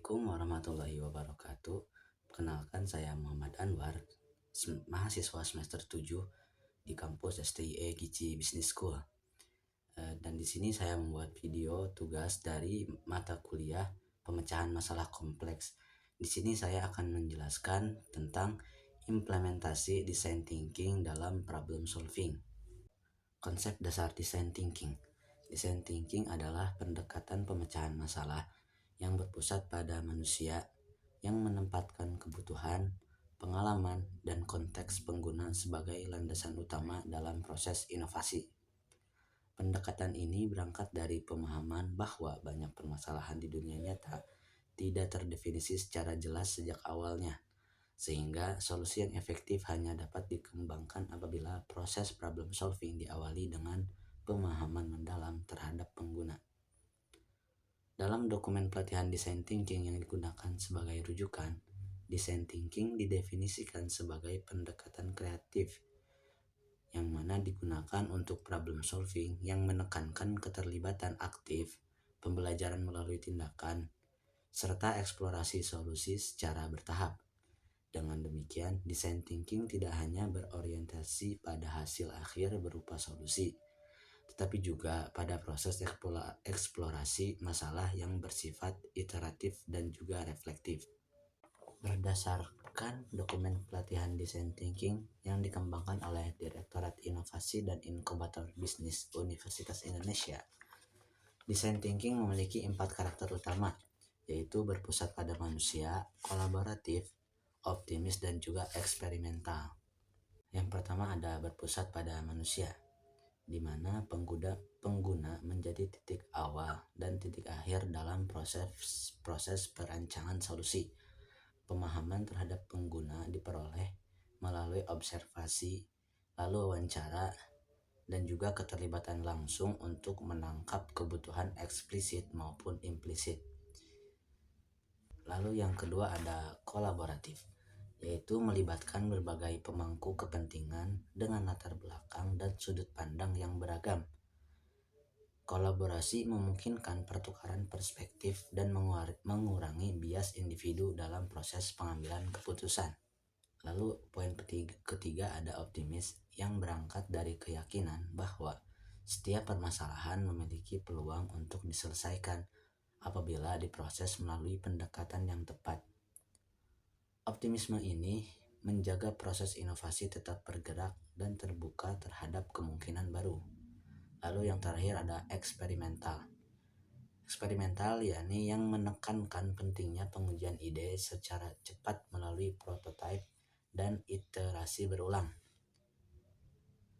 Assalamualaikum warahmatullahi wabarakatuh. Perkenalkan saya Muhammad Anwar, mahasiswa semester 7 di kampus STIE Gici Business School. Dan di sini saya membuat video tugas dari mata kuliah pemecahan masalah kompleks. Di sini saya akan menjelaskan tentang implementasi design thinking dalam problem solving. Konsep dasar design thinking. Design thinking adalah pendekatan pemecahan masalah yang berpusat pada manusia yang menempatkan kebutuhan, pengalaman, dan konteks pengguna sebagai landasan utama dalam proses inovasi. Pendekatan ini berangkat dari pemahaman bahwa banyak permasalahan di dunia nyata tidak terdefinisi secara jelas sejak awalnya, sehingga solusi yang efektif hanya dapat dikembangkan apabila proses problem solving diawali dengan pemahaman mendalam terhadap pengguna. Dalam dokumen pelatihan design thinking yang digunakan sebagai rujukan, design thinking didefinisikan sebagai pendekatan kreatif yang mana digunakan untuk problem solving yang menekankan keterlibatan aktif, pembelajaran melalui tindakan, serta eksplorasi solusi secara bertahap. Dengan demikian, design thinking tidak hanya berorientasi pada hasil akhir berupa solusi, tetapi juga pada proses eksplorasi masalah yang bersifat iteratif dan juga reflektif. Berdasarkan dokumen pelatihan design thinking yang dikembangkan oleh Direktorat Inovasi dan Inkubator Bisnis Universitas Indonesia, design thinking memiliki 4 karakter utama, yaitu berpusat pada manusia, kolaboratif, optimis, dan juga eksperimental. Yang pertama ada berpusat pada manusia, di mana pengguna menjadi titik awal dan titik akhir dalam proses perancangan solusi. Pemahaman terhadap pengguna diperoleh melalui observasi, lalu wawancara, dan juga keterlibatan langsung untuk menangkap kebutuhan eksplisit maupun implisit. Lalu yang kedua ada kolaboratif, yaitu melibatkan berbagai pemangku kepentingan dengan latar belakang dan sudut pandang yang beragam. Kolaborasi memungkinkan pertukaran perspektif dan mengurangi bias individu dalam proses pengambilan keputusan. Lalu poin ketiga ada optimis, yang berangkat dari keyakinan bahwa setiap permasalahan memiliki peluang untuk diselesaikan apabila diproses melalui pendekatan yang tepat. Optimisme ini menjaga proses inovasi tetap bergerak dan terbuka terhadap kemungkinan baru. Lalu yang terakhir ada eksperimental. Eksperimental yakni yang menekankan pentingnya pengujian ide secara cepat melalui prototipe dan iterasi berulang.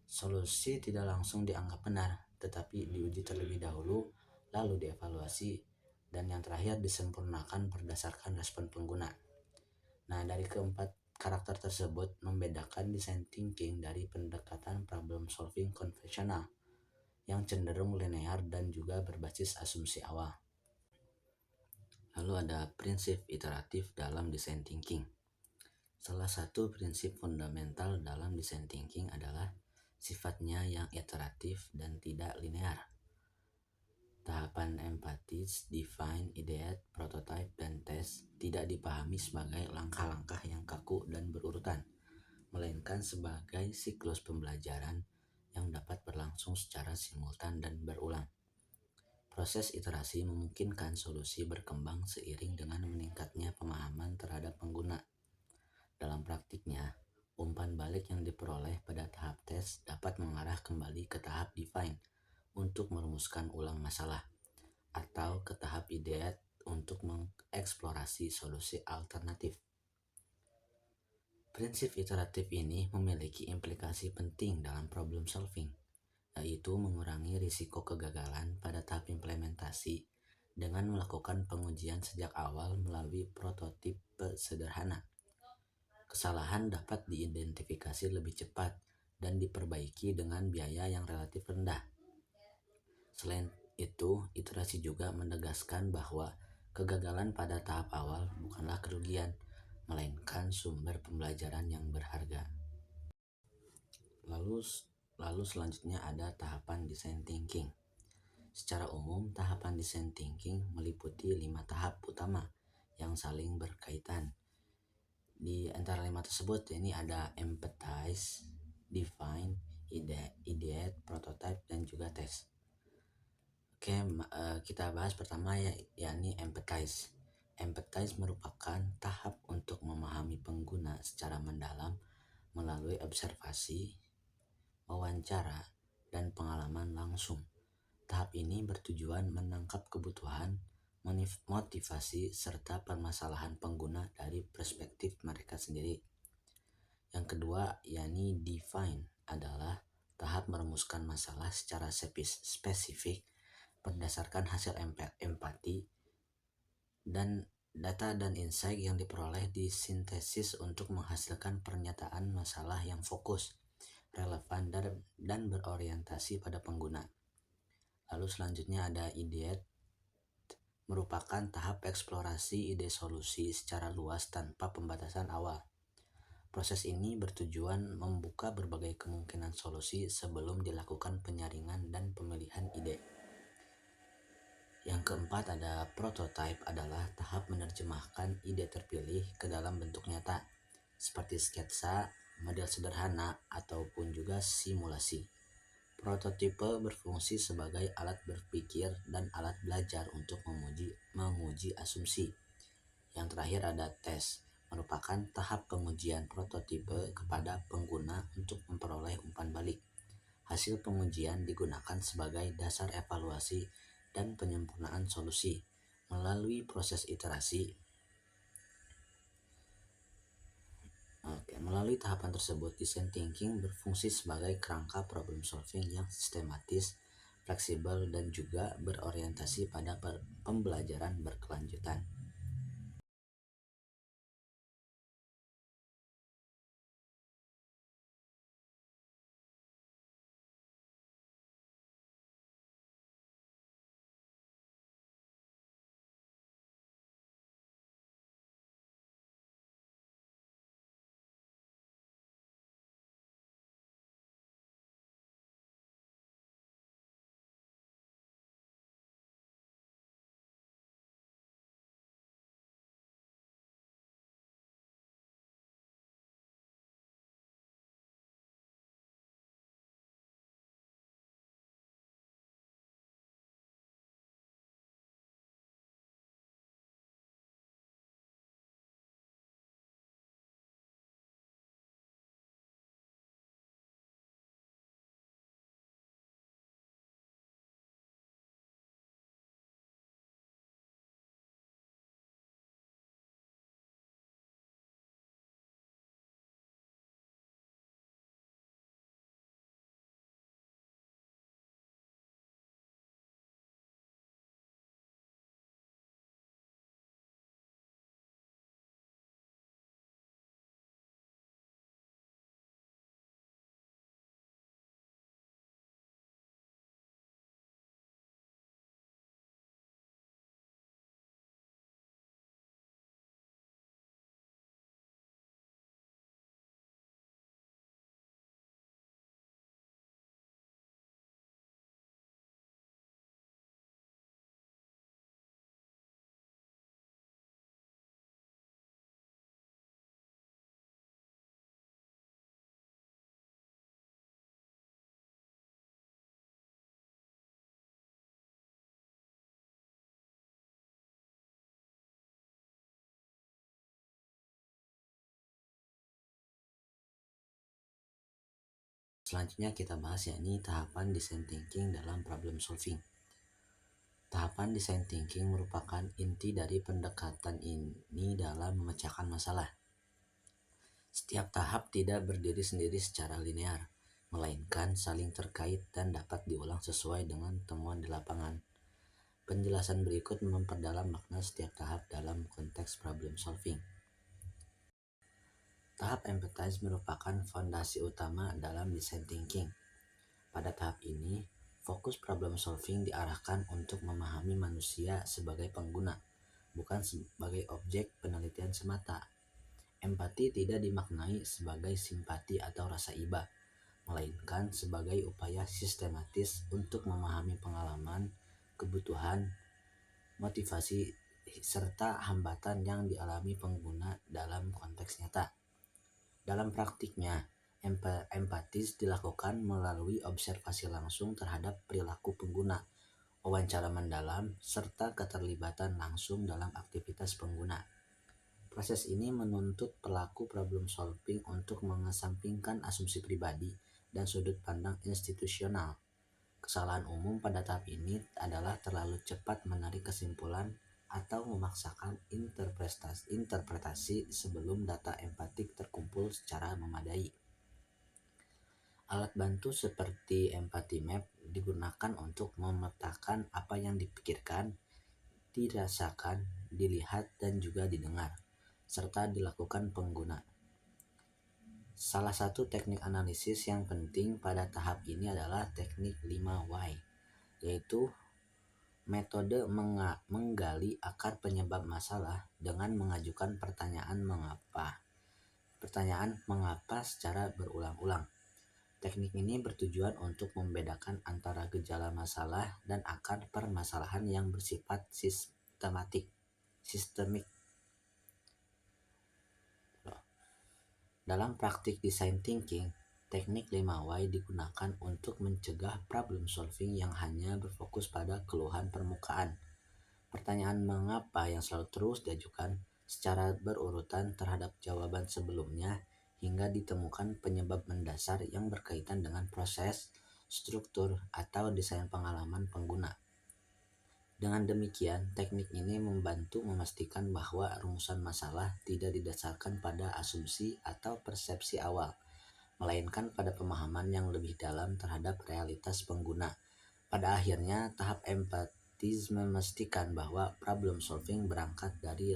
Solusi tidak langsung dianggap benar, tetapi diuji terlebih dahulu, lalu dievaluasi, dan yang terakhir disempurnakan berdasarkan respon pengguna. Nah, dari keempat karakter tersebut membedakan design thinking dari pendekatan problem solving konvensional yang cenderung linear dan juga berbasis asumsi awal. Lalu ada prinsip iteratif dalam design thinking. Salah satu prinsip fundamental dalam design thinking adalah sifatnya yang iteratif dan tidak linear. Tahapan empatis, define, ideate, prototype, dan test tidak dipahami sebagai langkah-langkah yang kaku dan berurutan, melainkan sebagai siklus pembelajaran yang dapat berlangsung secara simultan dan berulang. Proses iterasi memungkinkan solusi berkembang seiring dengan meningkatnya pemahaman terhadap pengguna. Dalam praktiknya, umpan balik yang diperoleh pada tahap tes dapat mengarah kembali ke tahap define untuk merumuskan ulang masalah, atau ke tahap ideate untuk mengeksplorasi solusi alternatif. Prinsip iteratif ini memiliki implikasi penting dalam problem solving, yaitu mengurangi risiko kegagalan pada tahap implementasi dengan melakukan pengujian sejak awal melalui prototipe sederhana. Kesalahan dapat diidentifikasi lebih cepat dan diperbaiki dengan biaya yang relatif rendah. Selain itu, iterasi juga menegaskan bahwa kegagalan pada tahap awal bukanlah kerugian, melainkan sumber pembelajaran yang berharga. Lalu selanjutnya ada tahapan design thinking. Secara umum, tahapan design thinking meliputi 5 tahap utama, yang saling berkaitan. Di antara 5 tersebut ini ada empathize, define, ideate, prototype, dan juga test. Oke, kita bahas pertama yakni empathize. Empathize merupakan tahap untuk memahami pengguna secara mendalam melalui observasi, wawancara, dan pengalaman langsung. Tahap ini bertujuan menangkap kebutuhan, motivasi, serta permasalahan pengguna dari perspektif mereka sendiri. Yang kedua, yakni define, adalah tahap merumuskan masalah secara spesifik berdasarkan hasil empati dan data dan insight yang diperoleh disintesis untuk menghasilkan pernyataan masalah yang fokus, relevan, dan berorientasi pada pengguna. Lalu selanjutnya ada ideate, merupakan tahap eksplorasi ide solusi secara luas tanpa pembatasan awal. Proses ini bertujuan membuka berbagai kemungkinan solusi sebelum dilakukan penyaringan dan pemilihan ide. Yang keempat ada prototype, adalah tahap menerjemahkan ide terpilih ke dalam bentuk nyata, seperti sketsa, model sederhana, ataupun juga simulasi. Prototipe berfungsi sebagai alat berpikir dan alat belajar untuk menguji asumsi. Yang terakhir ada tes, merupakan tahap pengujian prototipe kepada pengguna untuk memperoleh umpan balik. Hasil pengujian digunakan sebagai dasar evaluasi dan penyempurnaan solusi. Melalui proses iterasi, melalui tahapan tersebut, design thinking berfungsi sebagai kerangka problem solving yang sistematis, fleksibel, dan juga berorientasi pada pembelajaran berkelanjutan. Selanjutnya kita bahas yakni tahapan design thinking dalam problem solving. Tahapan design thinking merupakan inti dari pendekatan ini dalam memecahkan masalah. Setiap tahap tidak berdiri sendiri secara linear, melainkan saling terkait dan dapat diulang sesuai dengan temuan di lapangan. Penjelasan berikut memperdalam makna setiap tahap dalam konteks problem solving. Tahap empathize merupakan fondasi utama dalam design thinking. Pada tahap ini, fokus problem solving diarahkan untuk memahami manusia sebagai pengguna, bukan sebagai objek penelitian semata. Empati tidak dimaknai sebagai simpati atau rasa iba, melainkan sebagai upaya sistematis untuk memahami pengalaman, kebutuhan, motivasi, serta hambatan yang dialami pengguna dalam konteks nyata. Dalam praktiknya, empatis dilakukan melalui observasi langsung terhadap perilaku pengguna, wawancara mendalam, serta keterlibatan langsung dalam aktivitas pengguna. Proses ini menuntut pelaku problem solving untuk mengesampingkan asumsi pribadi dan sudut pandang institusional. Kesalahan umum pada tahap ini adalah terlalu cepat menarik kesimpulan atau memaksakan interpretasi sebelum data empatik terkumpul secara memadai. Alat bantu seperti empathy map digunakan untuk memetakan apa yang dipikirkan, dirasakan, dilihat, dan juga didengar, serta dilakukan pengguna. Salah satu teknik analisis yang penting pada tahap ini adalah teknik 5 why, yaitu metode menggali akar penyebab masalah dengan mengajukan pertanyaan mengapa secara berulang-ulang. Teknik ini bertujuan untuk membedakan antara gejala masalah dan akar permasalahan yang bersifat sistemik. Dalam praktik design thinking, teknik 5 why digunakan untuk mencegah problem solving yang hanya berfokus pada keluhan permukaan. Pertanyaan mengapa yang selalu terus diajukan secara berurutan terhadap jawaban sebelumnya hingga ditemukan penyebab mendasar yang berkaitan dengan proses, struktur, atau desain pengalaman pengguna. Dengan demikian, teknik ini membantu memastikan bahwa rumusan masalah tidak didasarkan pada asumsi atau persepsi awal, melainkan pada pemahaman yang lebih dalam terhadap realitas pengguna. Pada akhirnya, tahap empatis memastikan bahwa problem solving berangkat dari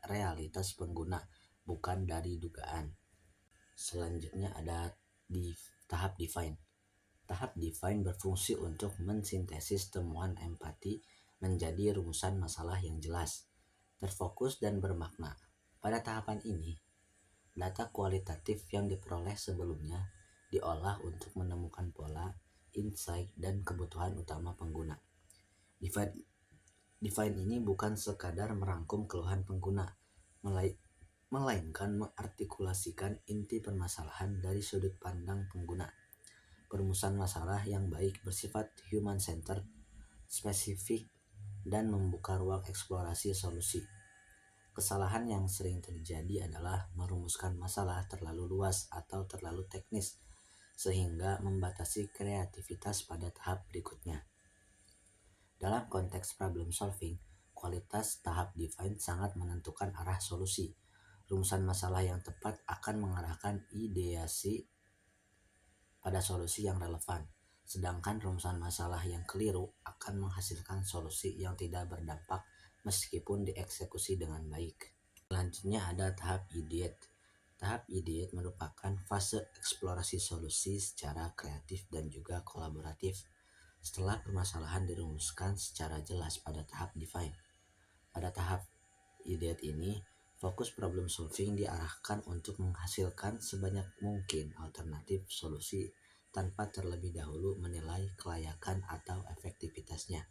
realitas pengguna, bukan dari dugaan. Selanjutnya ada di tahap define. Tahap define berfungsi untuk mensintesis temuan empati menjadi rumusan masalah yang jelas, terfokus, dan bermakna. Pada tahapan ini, data kualitatif yang diperoleh sebelumnya diolah untuk menemukan pola, insight, dan kebutuhan utama pengguna. Define ini bukan sekadar merangkum keluhan pengguna, melainkan mengartikulasikan inti permasalahan dari sudut pandang pengguna. Perumusan masalah yang baik bersifat human-centered, spesifik, dan membuka ruang eksplorasi solusi. Kesalahan yang sering terjadi adalah merumuskan masalah terlalu luas atau terlalu teknis, sehingga membatasi kreativitas pada tahap berikutnya. Dalam konteks problem solving, kualitas tahap define sangat menentukan arah solusi. Rumusan masalah yang tepat akan mengarahkan ideasi pada solusi yang relevan, sedangkan rumusan masalah yang keliru akan menghasilkan solusi yang tidak berdampak meskipun dieksekusi dengan baik. Selanjutnya ada tahap ideate. Tahap ideate merupakan fase eksplorasi solusi secara kreatif dan juga kolaboratif. Setelah permasalahan dirumuskan secara jelas pada tahap define. Pada tahap ideate ini, fokus problem solving diarahkan untuk menghasilkan sebanyak mungkin alternatif solusi tanpa terlebih dahulu menilai kelayakan atau efektivitasnya.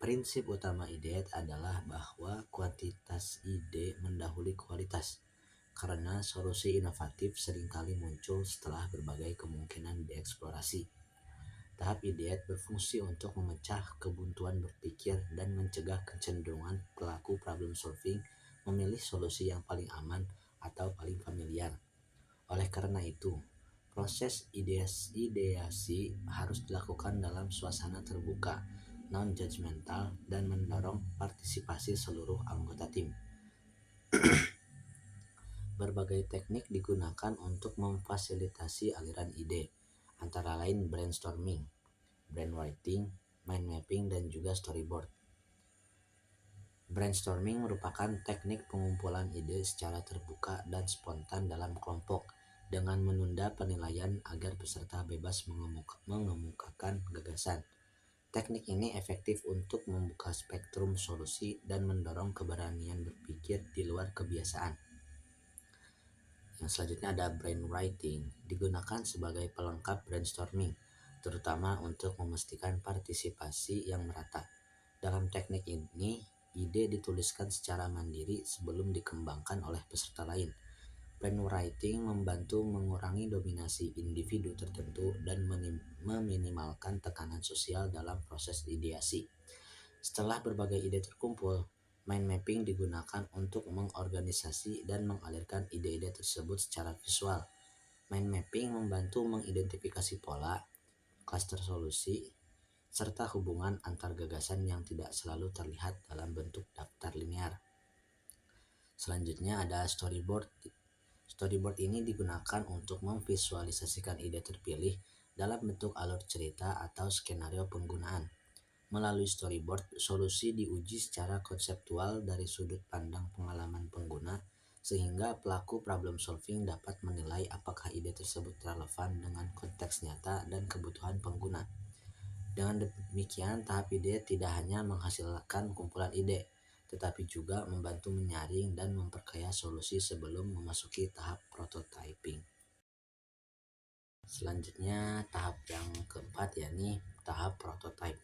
Prinsip utama ideate adalah bahwa kuantitas ide mendahului kualitas, karena solusi inovatif seringkali muncul setelah berbagai kemungkinan dieksplorasi. Tahap ideate berfungsi untuk memecah kebuntuan berpikir dan mencegah kecenderungan pelaku problem solving memilih solusi yang paling aman atau paling familiar. Oleh karena itu, proses ideasi harus dilakukan dalam suasana terbuka, non-judgmental, dan mendorong partisipasi seluruh anggota tim. Berbagai teknik digunakan untuk memfasilitasi aliran ide, antara lain brainstorming, brainwriting, mind mapping, dan juga storyboard. Brainstorming merupakan teknik pengumpulan ide secara terbuka dan spontan dalam kelompok dengan menunda penilaian agar peserta bebas mengemukakan gagasan. Teknik ini efektif untuk membuka spektrum solusi dan mendorong keberanian berpikir di luar kebiasaan. Yang selanjutnya ada brainwriting, digunakan sebagai pelengkap brainstorming, terutama untuk memastikan partisipasi yang merata. Dalam teknik ini, ide dituliskan secara mandiri sebelum dikembangkan oleh peserta lain. Brainwriting membantu mengurangi dominasi individu tertentu dan meminimalkan tekanan sosial dalam proses ideasi. Setelah berbagai ide terkumpul, mind mapping digunakan untuk mengorganisasi dan mengalirkan ide-ide tersebut secara visual. Mind mapping membantu mengidentifikasi pola, klaster solusi, serta hubungan antar gagasan yang tidak selalu terlihat dalam bentuk daftar linear. Selanjutnya ada storyboard. Storyboard ini digunakan untuk memvisualisasikan ide terpilih dalam bentuk alur cerita atau skenario penggunaan. Melalui storyboard, solusi diuji secara konseptual dari sudut pandang pengalaman pengguna, sehingga pelaku problem solving dapat menilai apakah ide tersebut relevan dengan konteks nyata dan kebutuhan pengguna. Dengan demikian, tahap ide tidak hanya menghasilkan kumpulan ide, tetapi juga membantu menyaring dan memperkaya solusi sebelum memasuki tahap prototyping. Selanjutnya, tahap yang keempat yakni tahap prototype.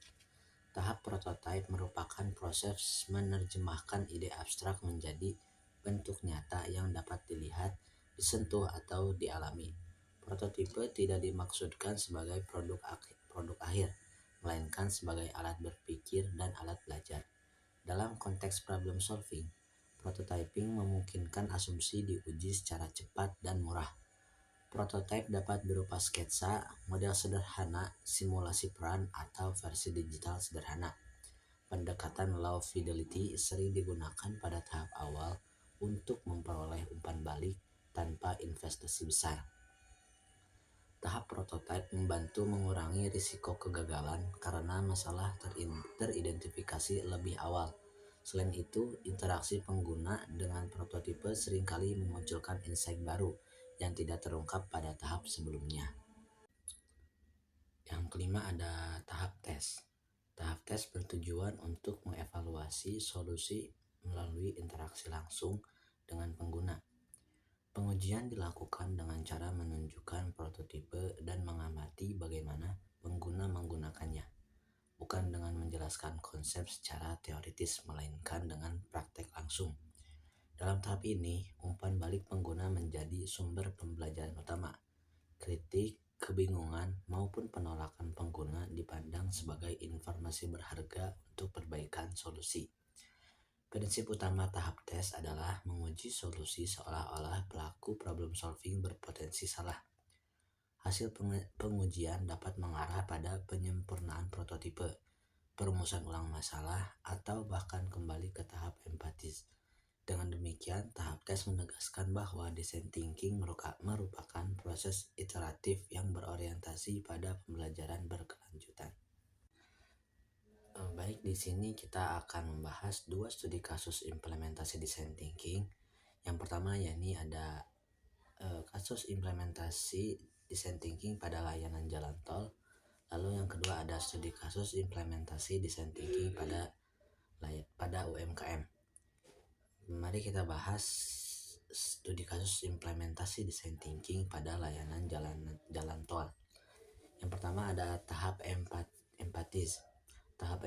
Tahap prototype merupakan proses menerjemahkan ide abstrak menjadi bentuk nyata yang dapat dilihat, disentuh, atau dialami. Prototipe tidak dimaksudkan sebagai produk akhir, melainkan sebagai alat berpikir dan alat belajar. Dalam konteks problem solving, prototyping memungkinkan asumsi diuji secara cepat dan murah. Prototipe dapat berupa sketsa, model sederhana, simulasi peran, atau versi digital sederhana. Pendekatan low fidelity sering digunakan pada tahap awal untuk memperoleh umpan balik tanpa investasi besar. Tahap prototipe membantu mengurangi risiko kegagalan karena masalah teridentifikasi lebih awal. Selain itu, interaksi pengguna dengan prototipe seringkali memunculkan insight baru yang tidak terungkap pada tahap sebelumnya. Yang kelima ada tahap tes. Tahap tes bertujuan untuk mengevaluasi solusi melalui interaksi langsung dengan pengguna. Pengujian dilakukan dengan cara menunjukkan prototipe dan mengamati bagaimana pengguna menggunakannya, bukan dengan menjelaskan konsep secara teoritis, melainkan dengan praktek langsung. Dalam tahap ini, umpan balik pengguna menjadi sumber pembelajaran utama. Kritik, kebingungan, maupun penolakan pengguna dipandang sebagai informasi berharga untuk perbaikan solusi. Prinsip utama tahap tes adalah menguji solusi seolah-olah pelaku problem solving berpotensi salah. Hasil pengujian dapat mengarah pada penyempurnaan prototipe, perumusan ulang masalah, atau bahkan kembali ke tahap empatis. Dengan demikian, tahap tes menegaskan bahwa design thinking merupakan proses iteratif yang berorientasi pada pembelajaran berkelanjutan. Baik, di sini kita akan membahas dua studi kasus implementasi design thinking. Yang pertama yakni ada kasus implementasi design thinking pada layanan jalan tol. Lalu yang kedua ada studi kasus implementasi design thinking pada UMKM. Mari kita bahas studi kasus implementasi design thinking pada layanan jalan tol. Yang pertama ada tahap empatis. Tahap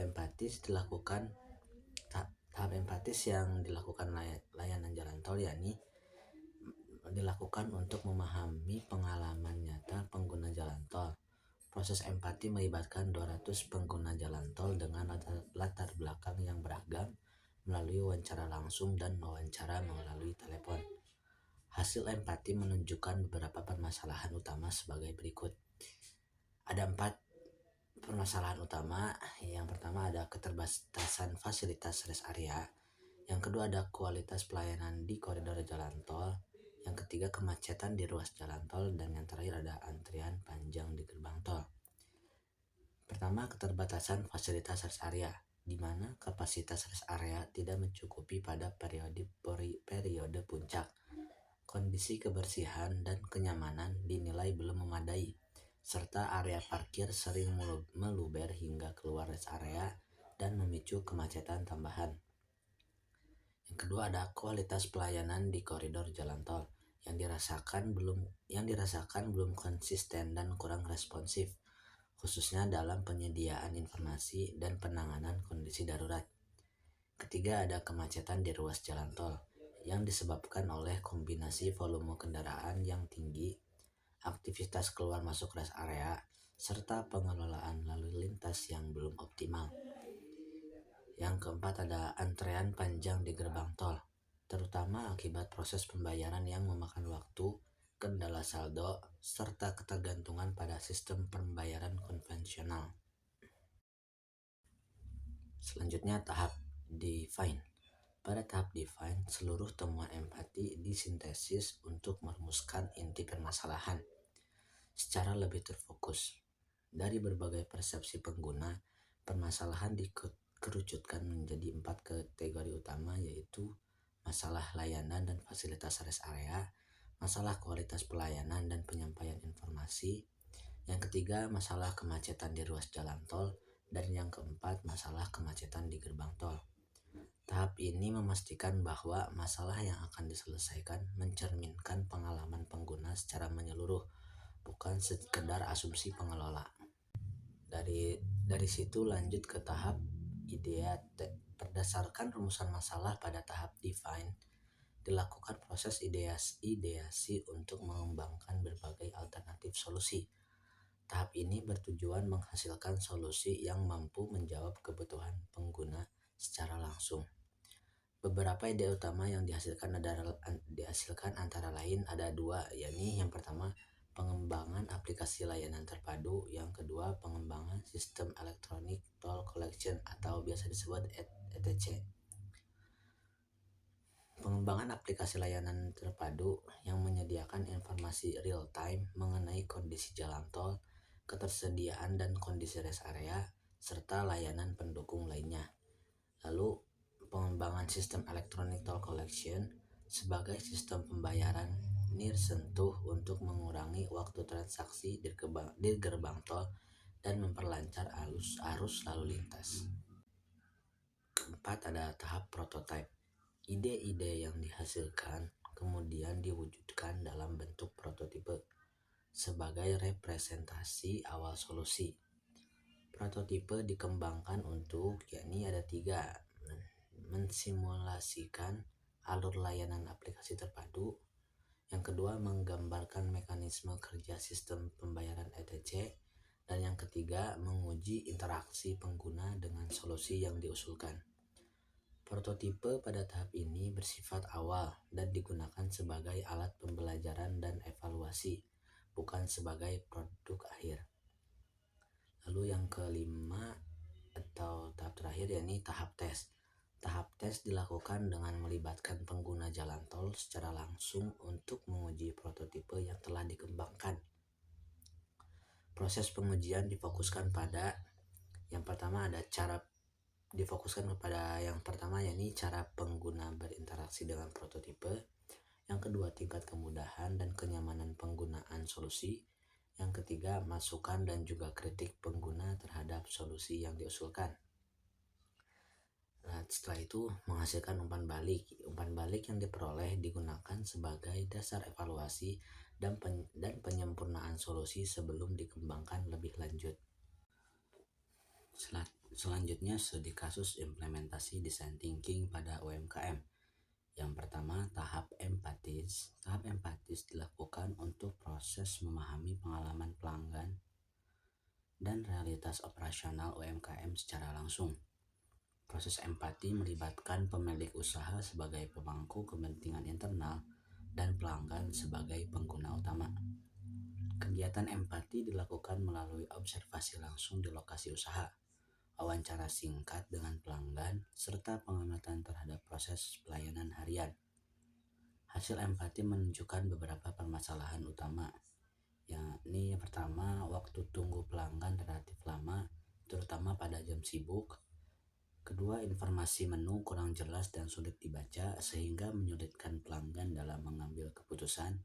empatis yang dilakukan layanan jalan tol yakni dilakukan untuk memahami pengalaman nyata pengguna jalan tol. Proses empati melibatkan 200 pengguna jalan tol dengan latar belakang yang beragam melalui wawancara langsung dan wawancara melalui telepon. Hasil empati menunjukkan beberapa permasalahan utama sebagai berikut. Ada 4 permasalahan utama. Yang pertama ada keterbatasan fasilitas rest area. Yang kedua ada kualitas pelayanan di koridor jalan tol. Yang ketiga kemacetan di ruas jalan tol. Dan yang terakhir ada antrian panjang di gerbang tol. Pertama, keterbatasan fasilitas rest area, di mana kapasitas rest area tidak mencukupi pada periode puncak. Kondisi kebersihan dan kenyamanan dinilai belum memadai, serta area parkir sering meluber hingga keluar rest area dan memicu kemacetan tambahan. Yang kedua ada kualitas pelayanan di koridor jalan tol yang dirasakan belum konsisten dan kurang responsif, khususnya dalam penyediaan informasi dan penanganan kondisi darurat. Ketiga, ada kemacetan di ruas jalan tol yang disebabkan oleh kombinasi volume kendaraan yang tinggi, aktivitas keluar masuk rest area, serta pengelolaan lalu lintas yang belum optimal. Yang keempat, ada antrean panjang di gerbang tol, terutama akibat proses pembayaran yang memakan waktu, kendala saldo, serta ketergantungan pada sistem pembayaran konvensional. Selanjutnya, tahap define. Pada tahap define, seluruh temuan empati disintesis untuk merumuskan inti permasalahan secara lebih terfokus. Dari berbagai persepsi pengguna, permasalahan dikerucutkan menjadi 4 kategori utama, yaitu masalah layanan dan fasilitas rest area, masalah kualitas pelayanan dan penyampaian informasi, yang ketiga masalah kemacetan di ruas jalan tol, dan yang keempat masalah kemacetan di gerbang tol. Tahap ini memastikan bahwa masalah yang akan diselesaikan mencerminkan pengalaman pengguna secara menyeluruh, bukan sekedar asumsi pengelola. Dari situ lanjut ke tahap ideate. Berdasarkan rumusan masalah pada tahap define, dilakukan proses ideasi untuk mengembangkan berbagai alternatif solusi. Tahap ini bertujuan menghasilkan solusi yang mampu menjawab kebutuhan pengguna secara langsung. Beberapa ide utama yang dihasilkan antara lain ada 2, yakni yang pertama pengembangan aplikasi layanan terpadu, yang kedua pengembangan sistem elektronik toll collection atau biasa disebut ETC. Pengembangan aplikasi layanan terpadu yang menyediakan informasi real time mengenai kondisi jalan tol, ketersediaan dan kondisi rest area, serta layanan pendukung lainnya. Lalu pengembangan sistem elektronik toll collection sebagai sistem pembayaran nirsentuh untuk mengurangi waktu transaksi di gerbang tol dan memperlancar arus lalu lintas. Keempat, ada tahap prototype. Ide-ide yang dihasilkan kemudian diwujudkan dalam bentuk prototipe sebagai representasi awal solusi. Prototipe dikembangkan untuk, yakni ada 3, mensimulasikan alur layanan aplikasi terpadu, yang kedua menggambarkan mekanisme kerja sistem pembayaran ETC, dan yang ketiga menguji interaksi pengguna dengan solusi yang diusulkan. Prototipe pada tahap ini bersifat awal dan digunakan sebagai alat pembelajaran dan evaluasi, bukan sebagai produk akhir. Lalu yang kelima atau tahap terakhir, yakni tahap tes. Tahap tes dilakukan dengan melibatkan pengguna jalan tol secara langsung untuk menguji prototipe yang telah dikembangkan. Proses pengujian difokuskan pada yang pertama yakni cara pengguna berinteraksi dengan prototipe. Yang kedua, tingkat kemudahan dan kenyamanan penggunaan solusi. Yang ketiga, masukan dan juga kritik pengguna terhadap solusi yang diusulkan. Nah, setelah itu menghasilkan umpan balik. Umpan balik yang diperoleh digunakan sebagai dasar evaluasi dan penyempurnaan solusi sebelum dikembangkan lebih lanjut. Selanjutnya, studi kasus implementasi design thinking pada UMKM. Yang pertama, tahap empatis. Tahap empatis dilakukan untuk proses memahami pengalaman pelanggan dan realitas operasional UMKM secara langsung. Proses empati melibatkan pemilik usaha sebagai pemangku kepentingan internal dan pelanggan sebagai pengguna utama. Kegiatan empati dilakukan melalui observasi langsung di lokasi usaha, wawancara singkat dengan pelanggan, serta pengamatan terhadap proses pelayanan harian. Hasil empati menunjukkan beberapa permasalahan utama, yakni yang pertama, waktu tunggu pelanggan relatif lama, terutama pada jam sibuk. Kedua, informasi menu kurang jelas dan sulit dibaca sehingga menyulitkan pelanggan dalam mengambil keputusan.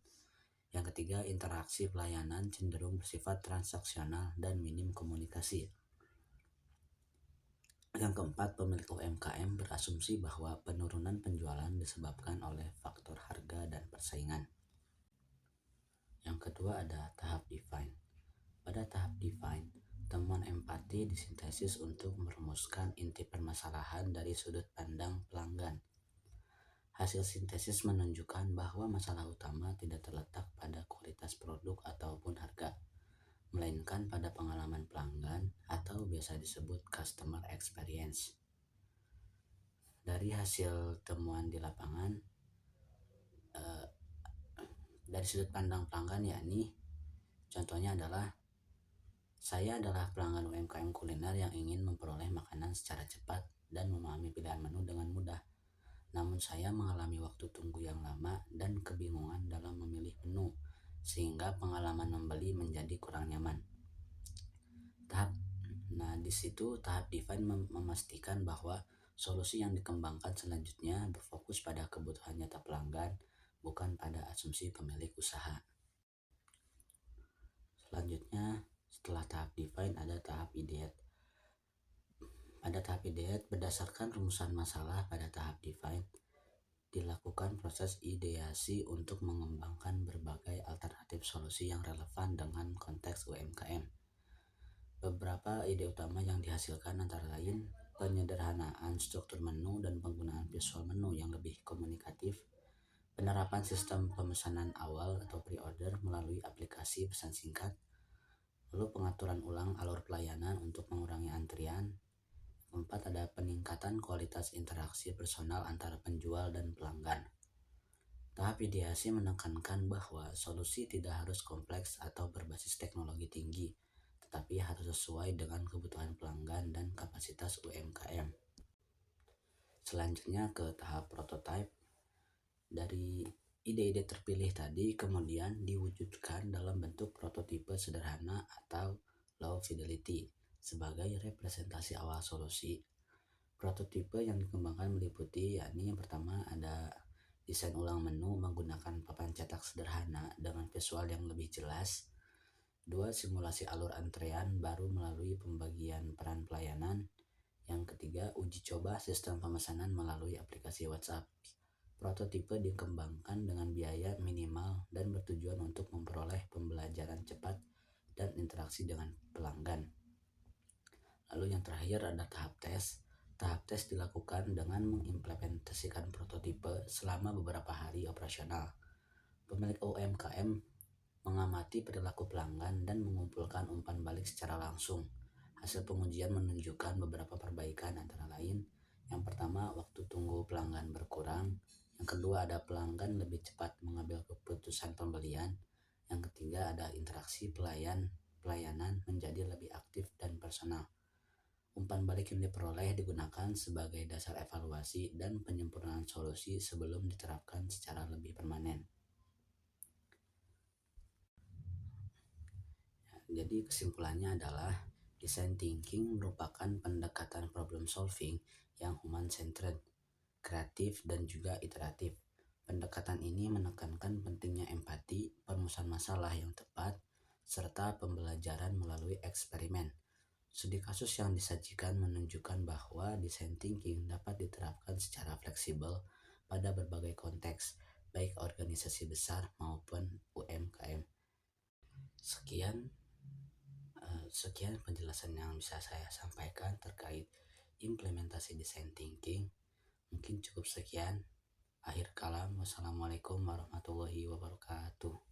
Yang ketiga, interaksi pelayanan cenderung bersifat transaksional dan minim komunikasi. Yang keempat, pemilik UMKM berasumsi bahwa penurunan penjualan disebabkan oleh faktor harga dan persaingan. Yang kedua, ada tahap define. Pada tahap define, Temuan empati disintesis untuk merumuskan inti permasalahan dari sudut pandang pelanggan. Hasil sintesis menunjukkan bahwa masalah utama tidak terletak pada kualitas produk ataupun harga, melainkan pada pengalaman pelanggan atau biasa disebut customer experience. Dari hasil temuan di lapangan, dari sudut pandang pelanggan, yakni contohnya adalah saya adalah pelanggan UMKM kuliner yang ingin memperoleh makanan secara cepat dan memahami pilihan menu dengan mudah. Namun saya mengalami waktu tunggu yang lama dan kebingungan dalam memilih menu, sehingga pengalaman membeli menjadi kurang nyaman. Di situ tahap define memastikan bahwa solusi yang dikembangkan selanjutnya berfokus pada kebutuhan nyata pelanggan, bukan pada asumsi pemilik usaha. Selanjutnya, setelah tahap define ada tahap ideate. Pada tahap ideate, berdasarkan rumusan masalah pada tahap define, dilakukan proses ideasi untuk mengembangkan berbagai alternatif solusi yang relevan dengan konteks UMKM. Beberapa ide utama yang dihasilkan antara lain penyederhanaan struktur menu dan penggunaan visual menu yang lebih komunikatif, penerapan sistem pemesanan awal atau pre-order melalui aplikasi pesan singkat, lalu pengaturan ulang alur pelayanan untuk mengurangi antrian. Keempat, ada peningkatan kualitas interaksi personal antara penjual dan pelanggan. Tahap ideasi menekankan bahwa solusi tidak harus kompleks atau berbasis teknologi tinggi, tetapi harus sesuai dengan kebutuhan pelanggan dan kapasitas UMKM. Selanjutnya ke tahap prototype. Dari ide-ide terpilih tadi kemudian diwujudkan dalam bentuk prototipe sederhana atau low fidelity sebagai representasi awal solusi. Prototipe yang dikembangkan meliputi, yakni yang pertama ada desain ulang menu menggunakan papan cetak sederhana dengan visual yang lebih jelas. 2. Simulasi alur antrean baru melalui pembagian peran pelayanan. Yang ketiga, uji coba sistem pemesanan melalui aplikasi WhatsApp. Prototipe dikembangkan dengan biaya minimal dan bertujuan untuk memperoleh pembelajaran cepat dan interaksi dengan pelanggan. Lalu yang terakhir ada tahap tes. Tahap tes dilakukan dengan mengimplementasikan prototipe selama beberapa hari operasional. Pemilik UMKM mengamati perilaku pelanggan dan mengumpulkan umpan balik secara langsung. Hasil pengujian menunjukkan beberapa perbaikan antara lain. Yang pertama, waktu tunggu pelanggan berkurang. Yang kedua, ada pelanggan lebih cepat mengambil keputusan pembelian. Yang ketiga, ada interaksi pelayanan menjadi lebih aktif dan personal. Umpan balik yang diperoleh digunakan sebagai dasar evaluasi dan penyempurnaan solusi sebelum diterapkan secara lebih permanen. Jadi kesimpulannya adalah design thinking merupakan pendekatan problem solving yang human centered, kreatif dan juga iteratif. Pendekatan ini menekankan pentingnya empati, perumusan masalah yang tepat, serta pembelajaran melalui eksperimen. Studi kasus yang disajikan menunjukkan bahwa design thinking dapat diterapkan secara fleksibel pada berbagai konteks, baik organisasi besar maupun UMKM. Sekian penjelasan yang bisa saya sampaikan terkait implementasi design thinking. Mungkin cukup sekian. Akhir kalam, wassalamualaikum warahmatullahi wabarakatuh.